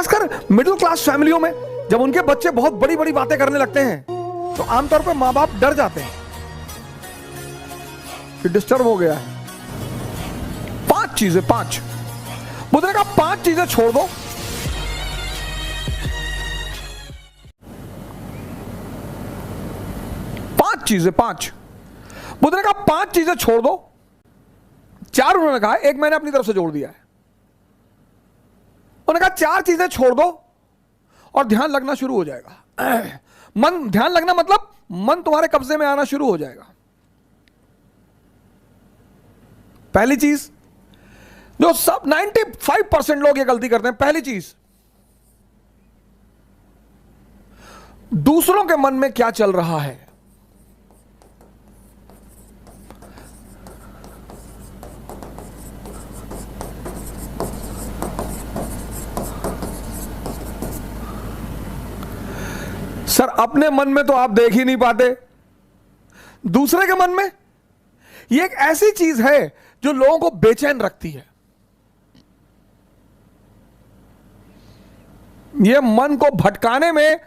खासकर middle class फैमिलियों में जब उनके बच्चे बहुत बड़ी बड़ी बातें करने लगते हैं तो आमतौर पर मां बाप डर जाते हैं कि डिस्टर्ब हो गया है। 5 चीजें, 5 बुद्ध ने कहा 5 चीजें छोड़ दो। पांच बुद्ध ने कहा 5 चीजें छोड़ दो। 4 उन्होंने कहा, एक मैंने अपनी तरफ से जोड़ दिया है। उन्होंने कहा 4 चीजें छोड़ दो और ध्यान लगना शुरू हो जाएगा। मन, ध्यान लगना मतलब मन तुम्हारे कब्जे में आना शुरू हो जाएगा। पहली चीज जो सब 95% लोग ये गलती करते हैं, पहली चीज, दूसरों के मन में क्या चल रहा है। सर अपने मन में तो आप देख ही नहीं पाते, दूसरे के मन में। यह एक ऐसी चीज है जो लोगों को बेचैन रखती है। यह मन को भटकाने में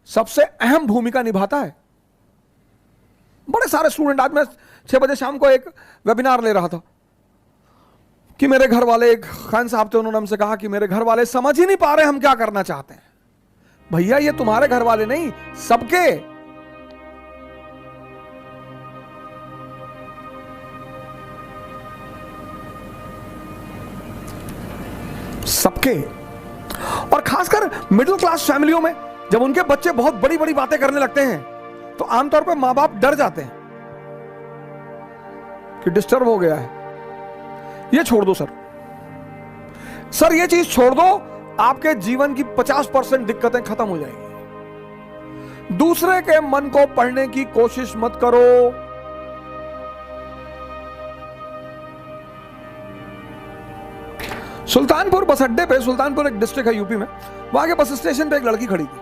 सबसे अहम भूमिका निभाता है। बड़े सारे स्टूडेंट, आज मैं 6 बजे शाम को एक वेबिनार ले रहा था कि मेरे घर वाले, एक खान साहब थे, उन्होंने हमसे कहा कि मेरे घर वाले समझ ही नहीं पा रहे हम क्या करना चाहते हैं। भैया ये तुम्हारे घर वाले नहीं, सबके। सबके। और खासकर मिडिल क्लास फैमिलियों में जब उनके बच्चे बहुत बड़ी बड़ी बातें करने लगते हैं तो आमतौर पर मां बाप डर जाते हैं कि डिस्टर्ब हो गया है। ये छोड़ दो सर, ये चीज छोड़ दो, आपके जीवन की 50% दिक्कतें खत्म हो जाएंगी। दूसरे के मन को पढ़ने की कोशिश मत करो। सुल्तानपुर बस अड्डे पे, सुल्तानपुर एक डिस्ट्रिक्ट है यूपी में, वहां के बस स्टेशन पे एक लड़की खड़ी थी।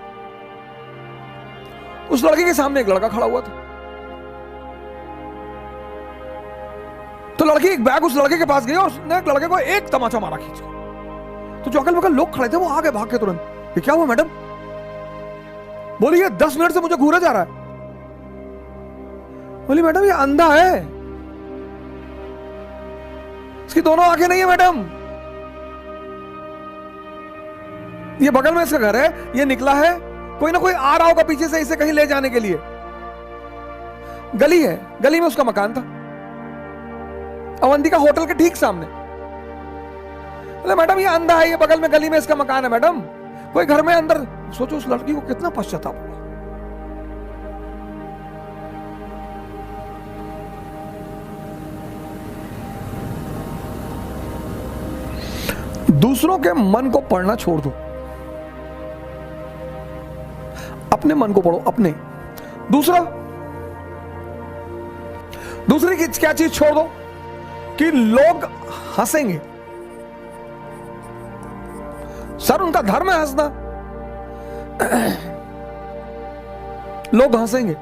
उस लड़की के सामने एक लड़का खड़ा हुआ था। तो लड़की एक बैग उस लड़के के पास गई और उसने एक लड़के को एक तमाचा मारा खींच के। तो जो अगल बगल लोग खड़े थे वो आगे भाग के तुरंत, ये क्या हुआ मैडम? बोली ये 10 मिनट से मुझे घूरा जा रहा है। बोली मैडम ये अंधा है, इसकी दोनों आंखें नहीं है मैडम। ये बगल में इसका घर है, ये निकला है, कोई ना कोई आ रहा होगा पीछे से इसे कहीं ले जाने के लिए। गली है, गली में उसका मकान था, अवंतिका होटल के ठीक सामने। मैडम ये अंधा है, ये बगल में गली में इसका मकान है मैडम, कोई घर में अंदर। सोचो उस लड़की को कितना पश्चाताप हुआ। दूसरों के मन को पढ़ना छोड़ दो, अपने मन को पढ़ो, अपने। दूसरी की क्या चीज छोड़ दो कि लोग हंसेंगे। सर उनका धर्म है हंसना, लोग हंसेंगे।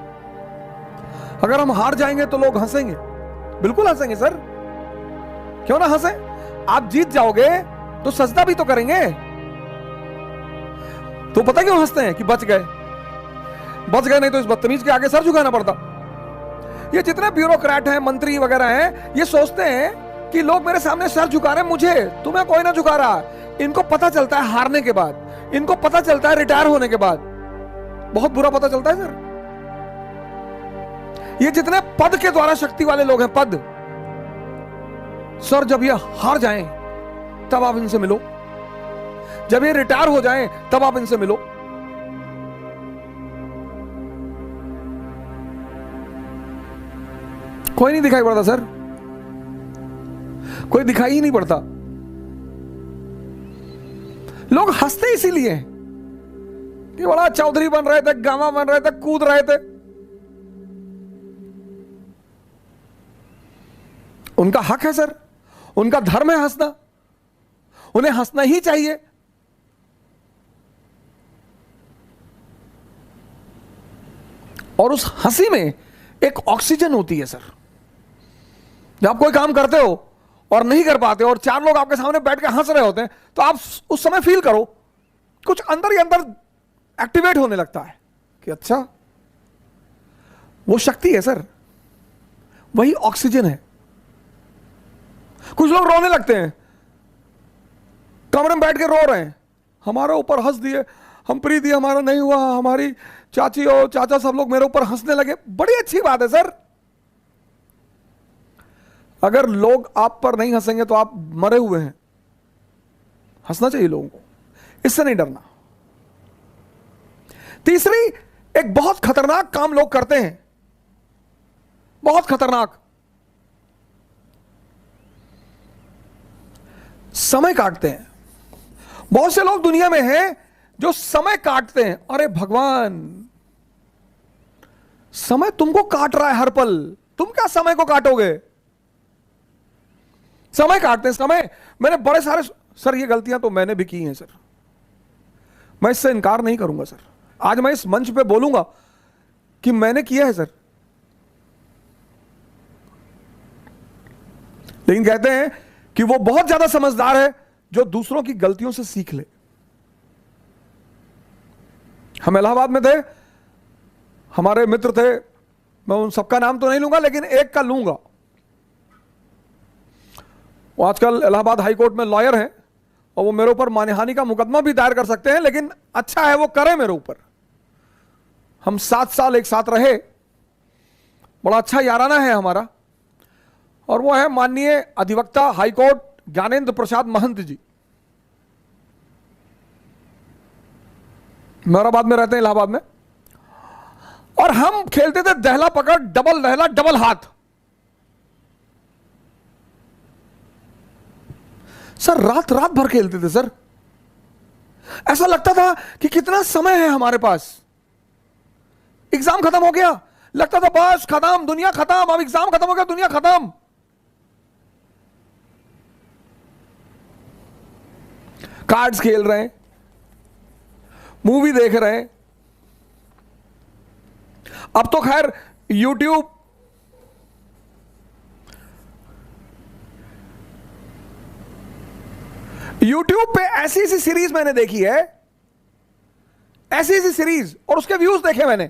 अगर हम हार जाएंगे तो लोग हंसेंगे, बिल्कुल हंसेंगे सर, क्यों ना हंसे। आप जीत जाओगे तो सजदा भी तो करेंगे। तो पता क्यों हंसते हैं? कि बच गए, नहीं तो इस बदतमीज के आगे सर झुकाना पड़ता। ये जितने ब्यूरोक्रेट हैं, मंत्री वगैरह हैं, ये सोचते हैं कि लोग मेरे सामने सर झुका रहे हैं, मुझे, तुम्हें कोई ना झुका रहा। इनको पता चलता है हारने के बाद, इनको पता चलता है रिटायर होने के बाद, बहुत बुरा पता चलता है सर। ये जितने पद के द्वारा शक्ति वाले लोग हैं, पद, सर जब ये हार जाएं तब आप इनसे मिलो, जब ये रिटायर हो जाएं तब आप इनसे मिलो। कोई नहीं दिखाई पड़ता सर, कोई दिखाई ही नहीं पड़ता। लोग हंसते इसीलिए कि बड़ा चौधरी बन रहे थे, गामा बन रहे थे, कूद रहे थे। उनका हक है सर, उनका धर्म है हंसना, उन्हें हंसना ही चाहिए। और उस हंसी में एक ऑक्सीजन होती है सर। जब आप कोई काम करते हो और नहीं कर पाते और 4 लोग आपके सामने बैठ के हंस रहे होते हैं तो आप उस समय फील करो कुछ अंदर ही अंदर एक्टिवेट होने लगता है कि अच्छा वो शक्ति है सर, वही ऑक्सीजन है। कुछ लोग रोने लगते हैं, कमरे में बैठ के रो रहे हैं, हमारे ऊपर हंस दिए, हम प्रीति हमारा नहीं हुआ, हमारी चाची और चाचा सब लोग मेरे ऊपर हंसने लगे। बड़ी अच्छी बात है सर, अगर लोग आप पर नहीं हंसेंगे तो आप मरे हुए हैं। हंसना चाहिए लोगों को, इससे नहीं डरना। तीसरी, एक बहुत खतरनाक काम लोग करते हैं, बहुत खतरनाक, समय काटते हैं। बहुत से लोग दुनिया में हैं जो समय काटते हैं। अरे भगवान, समय तुमको काट रहा है हर पल, तुम क्या समय को काटोगे? समय काटते हैं, समय। मैंने बड़े सारे, सर ये गलतियां तो मैंने भी की हैं सर, मैं इससे इनकार नहीं करूंगा सर। आज मैं इस मंच पे बोलूंगा कि मैंने किया है सर। लेकिन कहते हैं कि वो बहुत ज्यादा समझदार है जो दूसरों की गलतियों से सीख ले। हम इलाहाबाद में थे, हमारे मित्र थे, मैं उन सबका नाम तो नहीं लूंगा लेकिन एक का लूंगा। वो आजकल इलाहाबाद हाई कोर्ट में लॉयर हैं और वो मेरे ऊपर मानहानि का मुकदमा भी दायर कर सकते हैं, लेकिन अच्छा है वो करे मेरे ऊपर। हम 7 साल एक साथ रहे, बड़ा अच्छा याराना है हमारा। और वो है माननीय अधिवक्ता हाईकोर्ट ज्ञानेंद्र प्रसाद महंत जी, मेहराबाद में रहते हैं, इलाहाबाद में। और हम खेलते थे दहला पकड़, डबल दहला, डबल हाथ। सर रात रात भर खेलते थे सर, ऐसा लगता था कि कितना समय है हमारे पास। एग्जाम खत्म हो गया, लगता था बस खत्म, दुनिया खत्म, अब एग्जाम खत्म हो गया, दुनिया खत्म। कार्ड्स खेल रहे हैं, मूवी देख रहे हैं। अब तो खैर यूट्यूब, पे ऐसी ऐसी सीरीज मैंने देखी है, ऐसी ऐसी सीरीज, और उसके व्यूज देखे मैंने।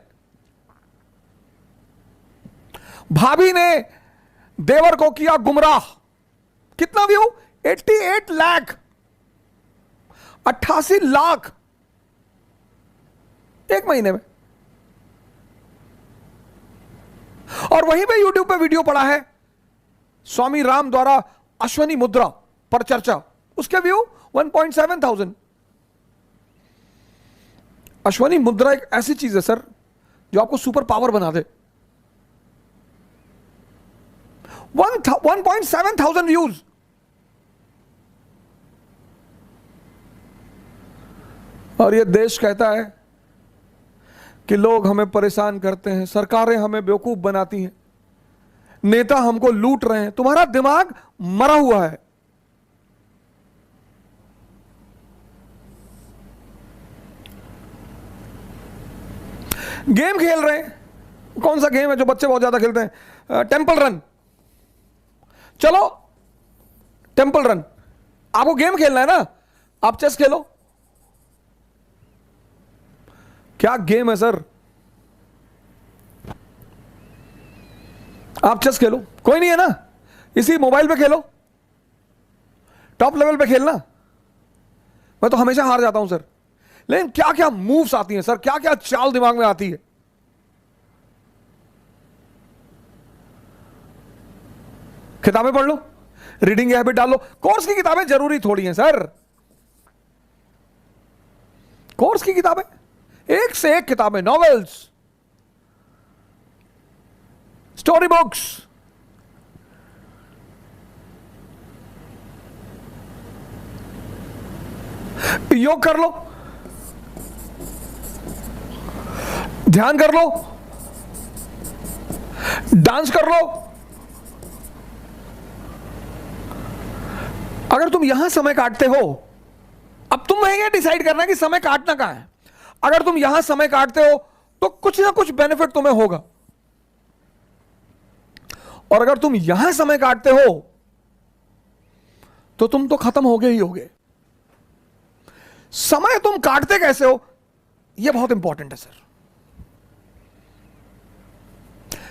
भाभी ने देवर को किया गुमराह, कितना व्यू? 88 लाख, 88 लाख एक महीने में। और वहीं पे यूट्यूब पे वीडियो पड़ा है स्वामी राम द्वारा अश्वनी मुद्रा पर चर्चा, उसके व्यू 1.7 थाउजेंड। अश्वनी मुद्रा एक ऐसी चीज है सर जो आपको सुपर पावर बना दे। 1.7 थाउजेंड व्यूज। और ये देश कहता है कि लोग हमें परेशान करते हैं, सरकारें हमें बेवकूफ बनाती हैं, नेता हमको लूट रहे हैं। तुम्हारा दिमाग मरा हुआ है। गेम खेल रहे हैं, कौन सा गेम है जो बच्चे बहुत ज्यादा खेलते हैं? Temple run. चलो टेंपल रन, आपको गेम खेलना है ना, आप चेस खेलो। क्या गेम है सर, आप चेस खेलो, कोई नहीं है ना, इसी मोबाइल पे खेलो, टॉप लेवल पे खेलना। मैं तो हमेशा हार जाता हूं सर, लेकिन क्या क्या मूव्स आती हैं सर, क्या क्या चाल दिमाग में आती है। किताबें पढ़ लो, रीडिंग की हैबिट डाल लो। कोर्स की किताबें जरूरी थोड़ी हैं सर, कोर्स की किताबें एक से एक किताबें, नॉवेल्स, स्टोरी बुक्स। योग कर लो, ध्यान कर लो, डांस कर लो। अगर तुम यहां समय काटते हो, अब तुम ये डिसाइड करना कि समय काटना कहां है। अगर तुम यहां समय काटते हो तो कुछ ना कुछ बेनिफिट तुम्हें होगा, और अगर तुम यहां समय काटते हो तो तुम तो खत्म हो गए ही होगे। समय तुम काटते कैसे हो, यह बहुत इंपॉर्टेंट है सर।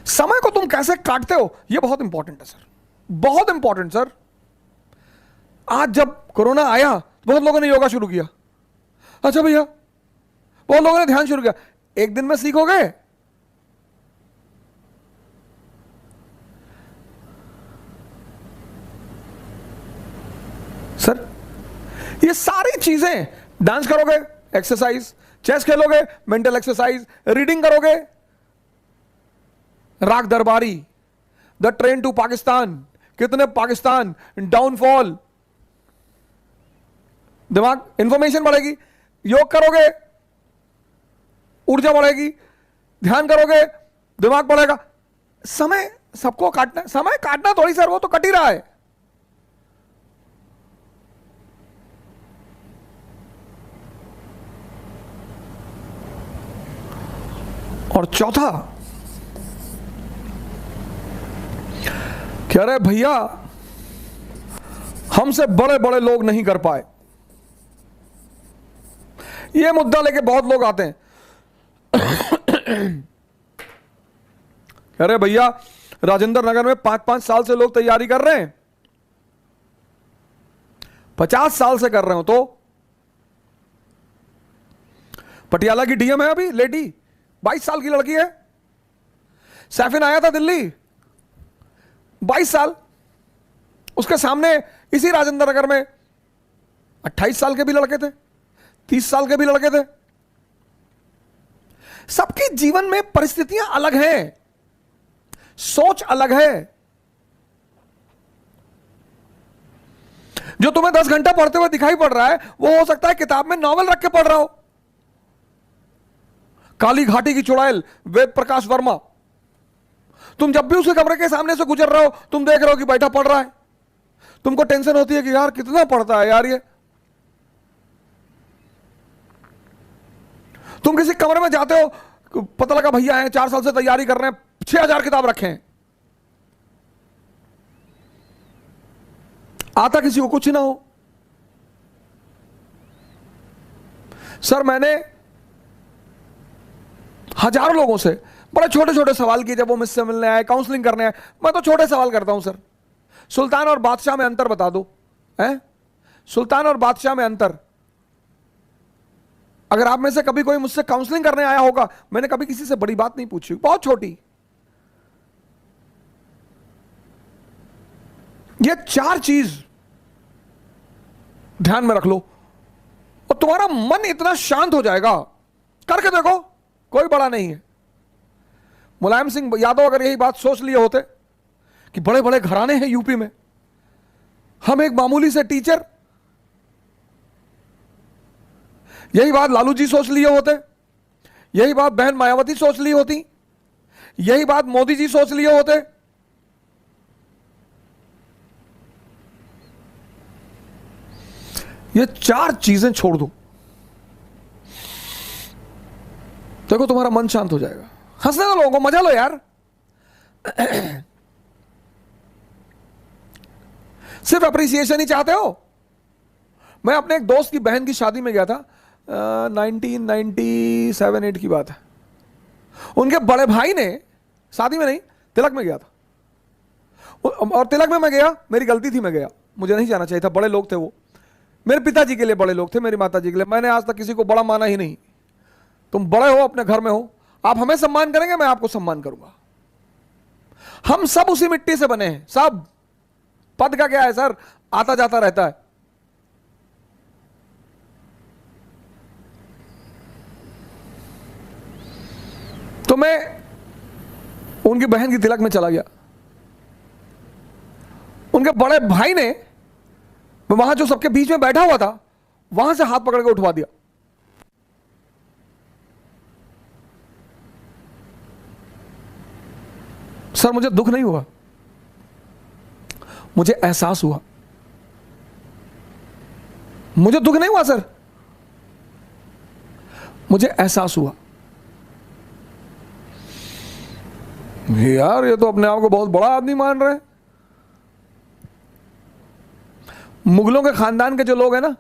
समय को तुम कैसे काटते हो, यह बहुत इंपॉर्टेंट है सर, बहुत इंपॉर्टेंट सर। आज जब कोरोना आया तो बहुत लोगों ने योगा शुरू किया। अच्छा भैया, बहुत लोगों ने ध्यान शुरू किया। एक दिन में सीखोगे? सर ये सारी चीजें, डांस करोगे एक्सरसाइज, चेस खेलोगे मेंटल एक्सरसाइज, रीडिंग करोगे, राग दरबारी, द ट्रेन टू पाकिस्तान, कितने पाकिस्तान, डाउनफॉल, दिमाग इंफॉर्मेशन बढ़ेगी। योग करोगे ऊर्जा बढ़ेगी, ध्यान करोगे दिमाग बढ़ेगा। समय सबको काटना, समय काटना थोड़ी सर, वो तो कट ही रहा है। और चौथा, कह रहे भैया हमसे बड़े बड़े लोग नहीं कर पाए। ये मुद्दा लेके बहुत लोग आते हैं। कह रहे भैया राजेंद्र नगर में 5-5 साल से लोग तैयारी कर रहे हैं, 50 साल से कर रहे हो। तो पटियाला की डीएम है अभी लेडी, 22 साल की लड़की है। सैफिन आया था दिल्ली, 22 साल। उसके सामने इसी राजेंद्र नगर में 28 साल के भी लड़के थे, 30 साल के भी लड़के थे। सबके जीवन में परिस्थितियां अलग हैं, सोच अलग है। जो तुम्हें 10 घंटा पढ़ते हुए दिखाई पड़ रहा है, वो हो सकता है किताब में नॉवल रख के पढ़ रहा हो। काली घाटी की चुड़ैल वेद प्रकाश वर्मा, तुम जब भी उसके कमरे के सामने से गुजर रहे हो, तुम देख रहे हो कि बैठा पढ़ रहा है। तुमको टेंशन होती है कि यार कितना पढ़ता है यार ये। तुम किसी कमरे में जाते हो, पता लगा भैया हैं 4 साल से तैयारी कर रहे हैं, 6000 किताब रखे हैं। आता किसी को कुछ ना हो। सर मैंने हजारों लोगों से बड़े छोटे छोटे सवाल किए जब वो मुझसे मिलने आए, काउंसलिंग करने आए। मैं तो छोटे सवाल करता हूं सर, सुल्तान और बादशाह में अंतर बता दो। हैं? सुल्तान और बादशाह में अंतर। अगर आप में से कभी कोई मुझसे काउंसलिंग करने आया होगा, मैंने कभी किसी से बड़ी बात नहीं पूछी, बहुत छोटी। ये 4 चीज ध्यान में रख लो और तुम्हारा मन इतना शांत हो जाएगा। करके देखो, कोई बड़ा नहीं है। मुलायम सिंह यादव अगर यही बात सोच लिए होते कि बड़े बड़े घराने हैं यूपी में, हम एक मामूली से टीचर, यही बात लालू जी सोच लिए होते, यही बात बहन मायावती सोच ली होती, यही बात मोदी जी सोच लिए होते, ये 4 चीजें छोड़ दो, देखो तुम्हारा मन शांत हो जाएगा। हंसने दो लोगों को, मजा लो यार। सिर्फ अप्रिसिएशन ही चाहते हो। मैं अपने एक दोस्त की बहन की शादी में गया था, 1997-8 की बात है। उनके बड़े भाई ने, शादी में नहीं तिलक में गया था, और तिलक में मैं गया, मेरी गलती थी, मैं गया, मुझे नहीं जाना चाहिए था। बड़े लोग थे वो, मेरे पिताजी के लिए बड़े लोग थे, मेरी माता जी के लिए। मैंने आज तक किसी को बड़ा माना ही नहीं। तुम बड़े हो, अपने घर में हो, आप हमें सम्मान करेंगे, मैं आपको सम्मान करूंगा। हम सब उसी मिट्टी से बने हैं, सब। पद का क्या है सर, आता जाता रहता है। तो मैं उनकी बहन की तिलक में चला गया। उनके बड़े भाई ने, वहां जो सबके बीच में बैठा हुआ था, वहां से हाथ पकड़ के उठवा दिया। सर मुझे दुख नहीं हुआ, मुझे एहसास हुआ। मुझे दुख नहीं हुआ सर, मुझे एहसास हुआ यार ये तो अपने आप को बहुत बड़ा आदमी मान रहे हैं। मुगलों के खानदान के जो लोग हैं ना,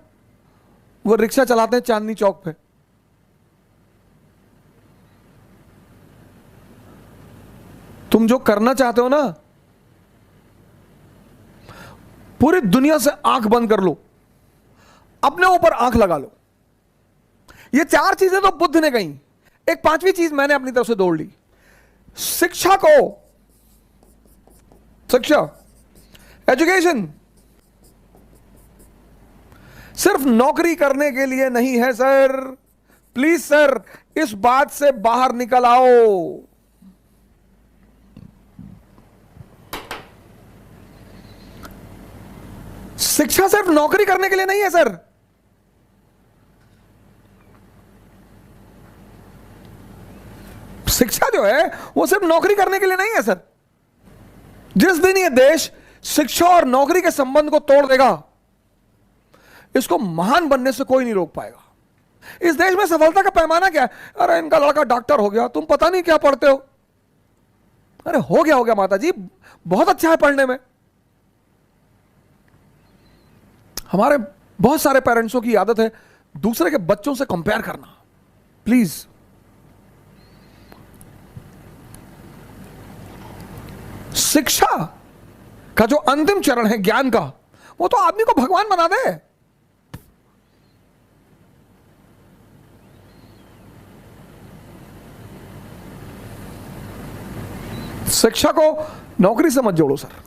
वो रिक्शा चलाते हैं चांदनी चौक पे। तुम जो करना चाहते हो ना, पूरी दुनिया से आंख बंद कर लो, अपने ऊपर आंख लगा लो। ये 4 चीजें तो बुद्ध ने कही, एक 5वीं चीज मैंने अपनी तरफ से जोड़ ली। शिक्षा एजुकेशन सिर्फ नौकरी करने के लिए नहीं है सर। प्लीज सर, इस बात से बाहर निकल आओ। शिक्षा सिर्फ नौकरी करने के लिए नहीं है सर। शिक्षा जो है वो सिर्फ नौकरी करने के लिए नहीं है सर। जिस दिन ये देश शिक्षा और नौकरी के संबंध को तोड़ देगा, इसको महान बनने से कोई नहीं रोक पाएगा। इस देश में सफलता का पैमाना क्या है? अरे इनका लड़का डॉक्टर हो गया, तुम पता नहीं क्या पढ़ते हो। अरे हो गया माता जी, बहुत अच्छा है पढ़ने में। हमारे बहुत सारे पेरेंट्सों की आदत है दूसरे के बच्चों से कंपेयर करना। प्लीज, शिक्षा का जो अंतिम चरण है ज्ञान का, वो तो आदमी को भगवान बना दे। शिक्षा को नौकरी से मत जोड़ो सर।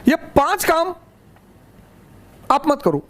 ये 5 काम आप मत करो।